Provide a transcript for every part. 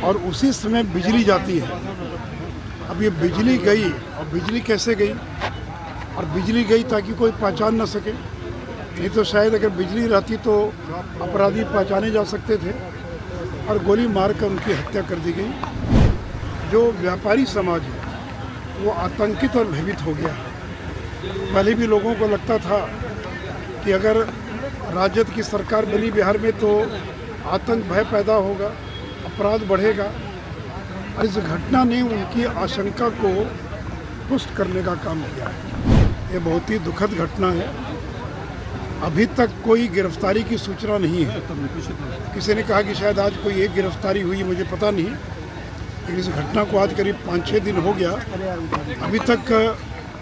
और उसी समय बिजली जाती है। अब ये बिजली गई, और बिजली कैसे गई? और बिजली गई ताकि कोई पहचान ना सके, नहीं तो शायद अगर बिजली रहती तो अपराधी पहचाने जा सकते थे, और गोली मार कर उनकी हत्या कर दी गई। जो व्यापारी समाज है वो आतंकित और भयभीत हो गया है। पहले भी लोगों को लगता था कि अगर राजद की सरकार बनी बिहार में तो आतंक भय पैदा होगा, अपराध बढ़ेगा, और इस घटना ने उनकी आशंका को पुष्ट करने का काम किया है। ये बहुत ही दुखद घटना है। अभी तक कोई गिरफ्तारी की सूचना नहीं है। किसी ने कहा कि शायद आज कोई एक गिरफ्तारी हुई, मुझे पता नहीं, लेकिन इस घटना को आज करीब 5-6 दिन हो गया, अभी तक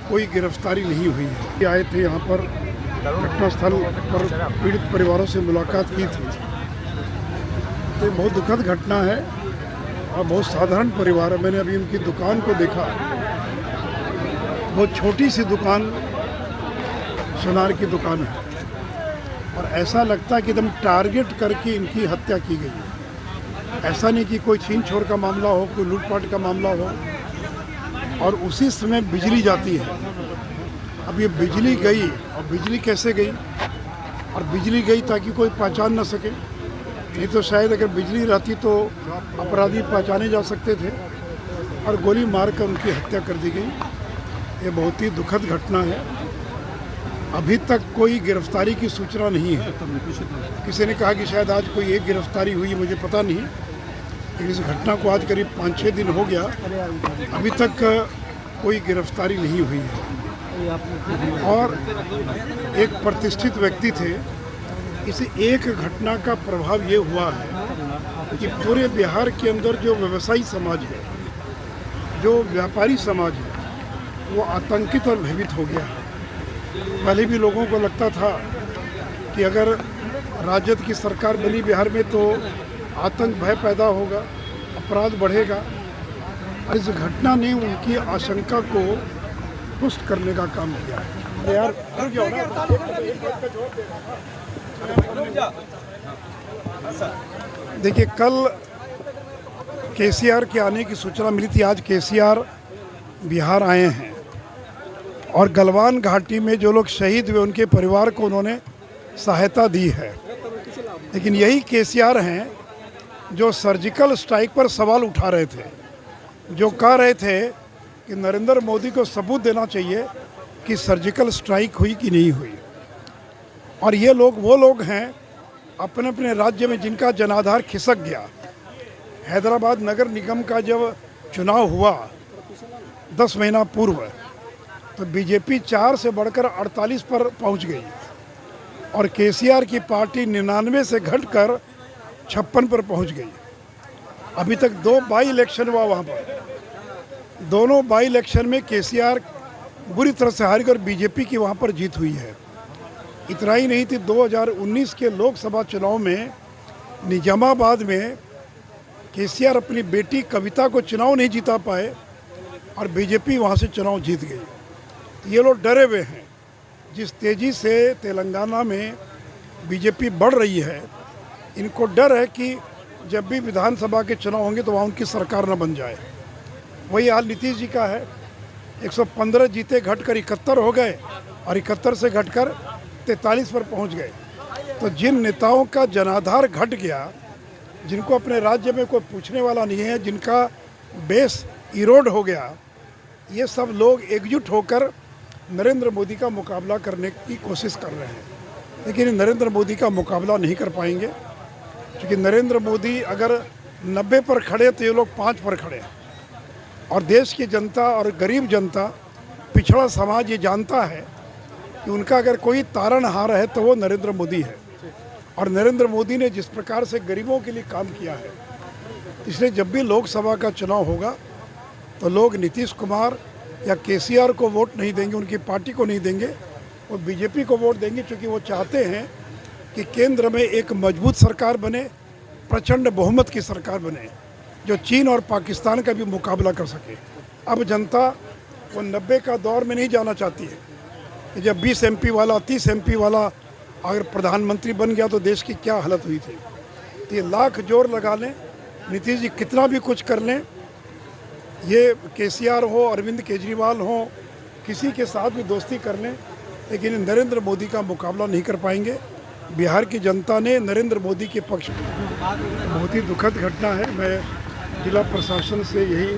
कोई गिरफ्तारी नहीं हुई है। आए थे यहाँ पर, घटनास्थल पर पीड़ित परिवारों से मुलाकात की थी। तो बहुत दुखद घटना है और बहुत साधारण परिवार है। मैंने अभी उनकी दुकान को देखा, बहुत छोटी सी दुकान, सुनार की दुकान है, और ऐसा लगता है कि एकदम टारगेट करके इनकी हत्या की गई है। ऐसा नहीं कि कोई छीन छोड़ का मामला हो, कोई लूटपाट का मामला हो, और उसी समय बिजली जाती है। अब ये बिजली गई, और बिजली कैसे गई? और बिजली गई ताकि कोई पहचान ना सके, नहीं तो शायद अगर बिजली रहती तो अपराधी पहचाने जा सकते थे, और गोली मार कर उनकी हत्या कर दी गई। ये बहुत ही दुखद घटना है। अभी तक कोई गिरफ्तारी की सूचना नहीं है। किसी ने कहा कि शायद आज कोई एक गिरफ्तारी हुई, मुझे पता नहीं, लेकिन इस घटना को आज करीब 5-6 दिन हो गया, अभी तक कोई गिरफ्तारी नहीं हुई है। और एक प्रतिष्ठित व्यक्ति थे। इस एक घटना का प्रभाव ये हुआ है कि पूरे बिहार के अंदर जो व्यवसायी समाज है, जो व्यापारी समाज है, वो आतंकित और भयभीत हो गया है। पहले भी लोगों को लगता था कि अगर राजद की सरकार बनी बिहार में तो आतंक भय पैदा होगा, अपराध बढ़ेगा, और इस घटना ने उनकी आशंका को पुष्ट करने का काम किया है। यार देखिए, कल केसीआर के आने की सूचना मिली थी। आज केसीआर बिहार आए हैं, और गलवान घाटी में जो लोग शहीद हुए उनके परिवार को उन्होंने सहायता दी है। लेकिन यही केसीआर हैं जो सर्जिकल स्ट्राइक पर सवाल उठा रहे थे, जो कह रहे थे कि नरेंद्र मोदी को सबूत देना चाहिए कि सर्जिकल स्ट्राइक हुई कि नहीं हुई। और ये लोग वो लोग हैं अपने अपने राज्य में जिनका जनाधार खिसक गया। हैदराबाद नगर निगम का जब चुनाव हुआ 10 महीना पूर्व, तो बीजेपी 4 से बढ़कर 48 पर पहुंच गई, और केसीआर की पार्टी 99 से घटकर 56 पर पहुंच गई। अभी तक 2 बाई इलेक्शन हुआ वहाँ पर। दोनों बाई इलेक्शन में केसीआर बुरी तरह से हार गई और बीजेपी की वहाँ पर जीत हुई है। इतना ही नहीं थी, 2019 के लोकसभा चुनाव में निजामाबाद में केसीआर अपनी बेटी कविता को चुनाव नहीं जीता पाए, और बीजेपी वहाँ से चुनाव जीत गई। ये लोग डरे हुए हैं। जिस तेज़ी से तेलंगाना में बीजेपी बढ़ रही है, इनको डर है कि जब भी विधानसभा के चुनाव होंगे तो वहाँ उनकी सरकार न बन जाए। वही हाल नीतीश जी का है। 115 जीते, घटकर 71 हो गए, और 71 से घटकर 43 पर पहुंच गए। तो जिन नेताओं का जनाधार घट गया, जिनको अपने राज्य में कोई पूछने वाला नहीं है, जिनका बेस इरोड हो गया, ये सब लोग एकजुट होकर नरेंद्र मोदी का मुकाबला करने की कोशिश कर रहे हैं। लेकिन नरेंद्र मोदी का मुकाबला नहीं कर पाएंगे, क्योंकि नरेंद्र मोदी अगर 90 पर खड़े तो ये लोग 5 पर खड़े हैं। और देश की जनता और गरीब जनता, पिछड़ा समाज ये जानता है कि उनका अगर कोई तारनहार है तो वो नरेंद्र मोदी है। और नरेंद्र मोदी ने जिस प्रकार से गरीबों के लिए काम किया है, इसलिए जब भी लोकसभा का चुनाव होगा तो लोग नीतीश कुमार या केसीआर को वोट नहीं देंगे, उनकी पार्टी को नहीं देंगे, वो बीजेपी को वोट देंगे, क्योंकि वो चाहते हैं कि केंद्र में एक मजबूत सरकार बने, प्रचंड बहुमत की सरकार बने, जो चीन और पाकिस्तान का भी मुकाबला कर सके। अब जनता वो 90 का दौर में नहीं जाना चाहती है कि जब 20 MP वाला, 30 MP वाला अगर प्रधानमंत्री बन गया तो देश की क्या हालत हुई थी। तो ये लाख जोर लगा लें, नीतीश जी कितना भी कुछ कर लें, ये केसीआर हो, अरविंद केजरीवाल हो, किसी के साथ भी दोस्ती कर लें, लेकिन नरेंद्र मोदी का मुकाबला नहीं कर पाएंगे। बिहार की जनता ने नरेंद्र मोदी के पक्ष में, बहुत ही दुखद घटना है। मैं जिला प्रशासन से यही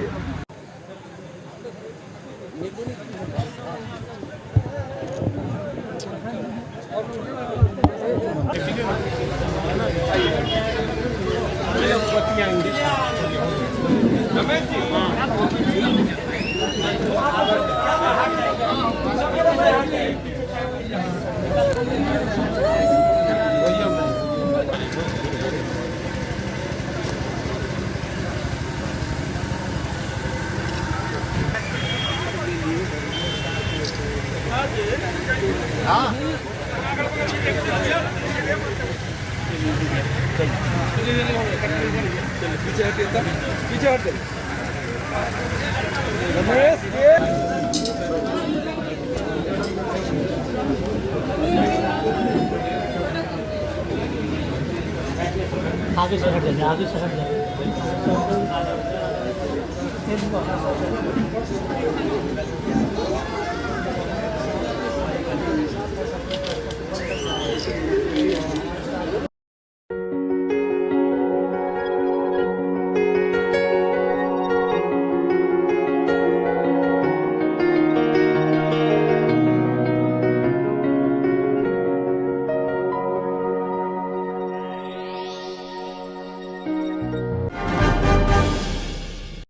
आगे से हट जाइए, आगे से हट जाइए।